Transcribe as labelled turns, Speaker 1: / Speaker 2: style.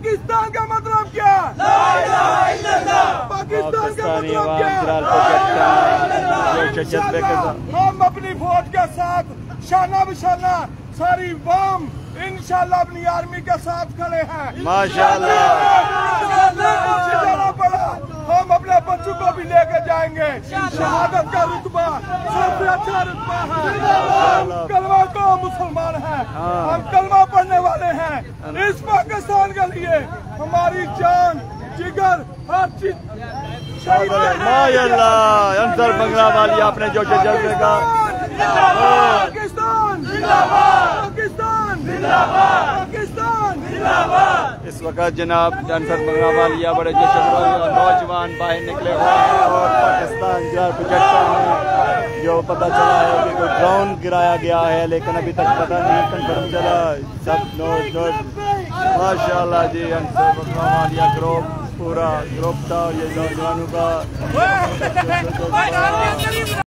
Speaker 1: पाकिस्तान का मतलब क्या? पाकिस्तान का मतलब क्या? हम अपनी फौज के साथ शाना बशाना सारी वाम इंशाल्लाह अपनी आर्मी के साथ खड़े हैं
Speaker 2: माशाल्लाह।
Speaker 1: हम अपने बच्चों को भी लेके जाएंगे। शहादत का रुतबा सबसे अच्छा रुतबा है। हम कलमा को मुसलमान हैं, हम कलमा पढ़ने वाले हैं। इस पाकिस्तान के लिए हमारी जान जिगर हर चीज।
Speaker 2: माशाल्लाह अंसर बंगला वाली आपने जो जज्बे का
Speaker 1: पाकिस्तान जिंदाबाद, पाकिस्तान जिंदाबाद, पाकिस्तान जिंदाबाद।
Speaker 2: इस वक्त जनाब अंसर बंगला वालिया बड़े जोश नौजवान बाहर निकले हुए हैं और पाकिस्तान प्रोजेक्टर में जो पता चला है कि कोई ड्रोन गिराया गया है, लेकिन अभी तक पता नहीं कंफर्म चला। सब माशाल्लाह जी अंसर बंगला वालिया ग्रुप पूरा ग्रुप था ये नौजवानों का।